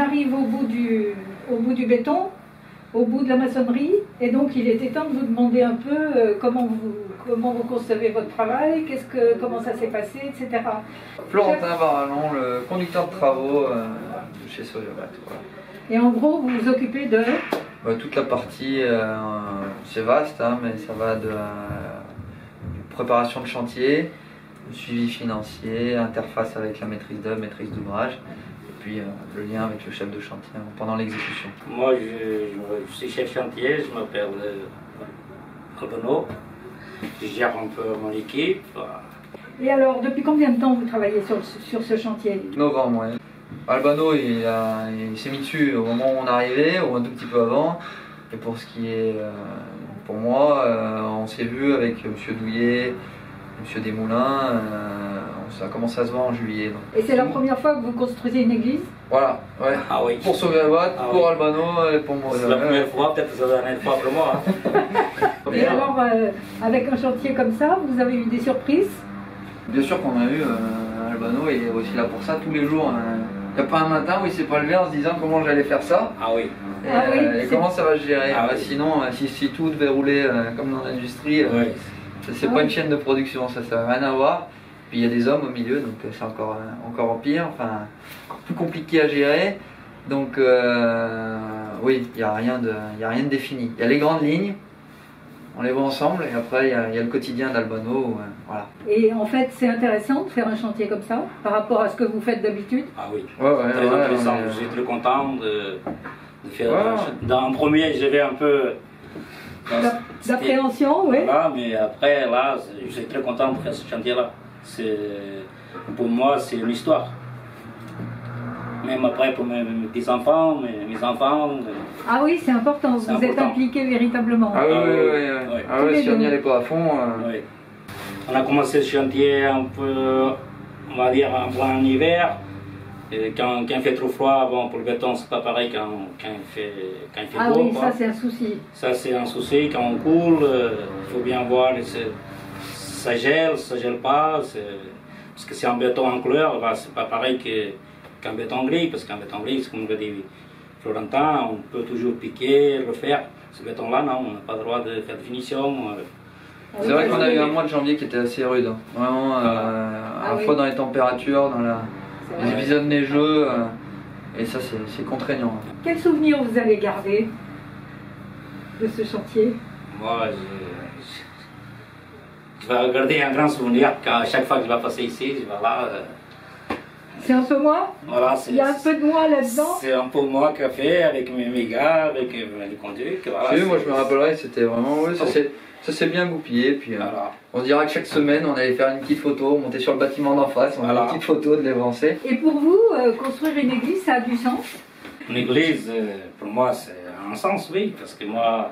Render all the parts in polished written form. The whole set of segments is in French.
arrive au bout du béton, au bout de la maçonnerie, et donc il était temps de vous demander un peu comment vous concevez votre travail, comment ça s'est passé, etc. Florentin Barallon, le conducteur de travaux de chez Sojobet. Voilà. Et en gros, vous vous occupez de... Toute la partie, c'est vaste, hein, mais ça va de la préparation de chantier, le suivi financier, interface avec la maîtrise d'œuvre, maîtrise d'ouvrage, et puis le lien avec le chef de chantier pendant l'exécution. Moi, je suis chef chantier, je m'appelle Albano, je gère un peu mon équipe. Et alors, depuis combien de temps vous travaillez sur ce chantier? Novembre, oui. Albano, il s'est mis dessus au moment où on arrivait, ou un tout petit peu avant. Et pour ce qui est, pour moi, on s'est vu avec M. Douillet, M. Desmoulins, ça a commencé à se voir en juillet. Donc. Et c'est la première fois que vous construisez une église? Voilà, ouais. Ah oui. Pour Sojobet, pour oui. Albano et pour moi. C'est la première fois, peut-être que c'est la dernière fois pour moi. Et alors, avec un chantier comme ça, vous avez eu des surprises? Bien sûr qu'on a eu, Albano est aussi là pour ça tous les jours. Il n'y a pas un matin où il s'est pas levé en se disant comment j'allais faire ça. Ah oui. Et comment ça va se gérer. Ah oui. Sinon, si tout devait rouler comme dans l'industrie, Oui. c'est pas une chaîne de production, ça n'a rien à voir. Puis il y a des hommes au milieu, donc c'est encore pire, enfin, encore plus compliqué à gérer. Donc oui, il n'y a rien de défini. Il y a les grandes lignes, on les voit ensemble, et après il y a le quotidien d'Albano. Voilà. Et en fait, c'est intéressant de faire un chantier comme ça, par rapport à ce que vous faites d'habitude? Ah oui, Ouais, très intéressant. Je suis très content de faire. Ouais. Dans un premier, j'avais un peu d'appréhension, oui. Voilà, mais après, là, je suis très content de faire ce chantier-là. Pour moi, c'est une histoire. Même après, pour mes petits-enfants, mes enfants. Ah oui, c'est important, vous êtes impliqués véritablement. Ah oui, Ah oui, oui, oui. oui. Ah oui, si on n'y deux. allait pas à fond. Oui. On a commencé ce chantier un peu, on va dire, en plein hiver. Et quand il fait trop froid, bon, pour le béton, c'est pas pareil quand il fait Ah beau. oui, quoi. ça c'est un souci. Ça, c'est un souci. Quand on coule, il faut bien voir, ça gèle pas. Parce que c'est un béton en couleur, bah, c'est pas pareil qu'un béton gris. Parce qu'un béton gris, comme le dit Florentin, on peut toujours piquer, refaire. Ce béton-là, non, on n'a pas le droit de faire de finition. C'est vrai qu'on a eu un mois de janvier qui était assez rude. Hein. Vraiment, à la fois dans les températures, dans les épisodes neigeux. Et ça, c'est contraignant. Quel souvenir vous allez garder de ce chantier? Moi, je vais garder un grand souvenir à chaque fois que je vais passer ici. Je vais là. C'est un peu moi? Voilà, Il y a un peu de moi là-dedans? C'est un peu moi qui a fait avec mes gars, avec les conduits. Voilà, oui, moi je me rappellerai, c'était vraiment. Oui, ça s'est bien goupillé. Puis voilà. on se dira que chaque semaine on allait faire une petite photo, monter sur le bâtiment d'en face, on avait une petite photo de l'avancée. Et pour vous, construire une église, ça a du sens? Une église, pour moi, c'est un sens, oui, parce que moi,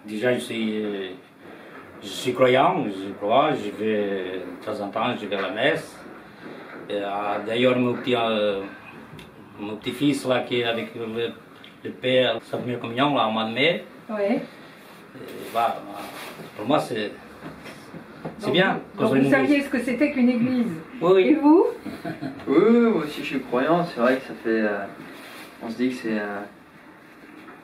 déjà, je suis croyant, je crois, je vais, de temps en temps, je vais à la messe. D'ailleurs, mon petit-fils, là, qui est avec le père, sa première communion, là, en mois de mai. Oui. Bah, pour moi, c'est bien. Donc vous saviez ce que c'était qu'une église? Oui. Et vous? Oui, moi aussi je suis croyant, c'est vrai que ça fait. On se dit que c'est.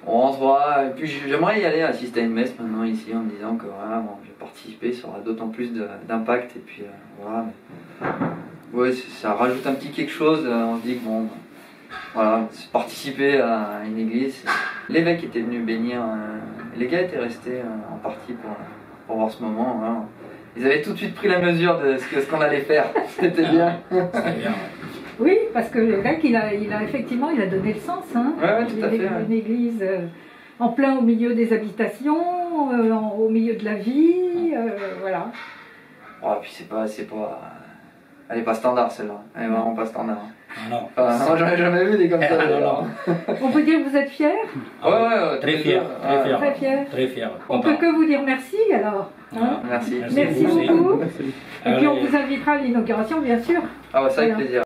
On se voit, et puis j'aimerais y aller assister à une messe maintenant ici en me disant que voilà, bon, je vais participer, ça aura d'autant plus d'impact, et puis voilà. Ouais, ça rajoute un petit quelque chose, on se dit que bon. Voilà, participer à une église. L'évêque était venu bénir, les gars étaient restés en partie pour voir ce moment. Hein. Ils avaient tout de suite pris la mesure de ce qu'on allait faire, c'était bien. C'était bien, ouais. Oui, parce que l'évêque, il a effectivement il a donné le sens. Hein. Ouais, tout à fait. Une église en plein au milieu des habitations, au milieu de la vie, voilà. Oh, et puis elle est pas standard celle-là, elle est vraiment pas standard. Ah non. Enfin, moi j'en ai jamais vu des comme ça. Non. On peut dire que vous êtes fiers? Ouais, très fier, très fier. Très fiers. Très fier. On peut que vous dire merci alors. Hein? Merci. Merci beaucoup. Et puis on Allez. vous invitera à l'inauguration bien sûr. Ah ouais, ça avec Voilà. plaisir.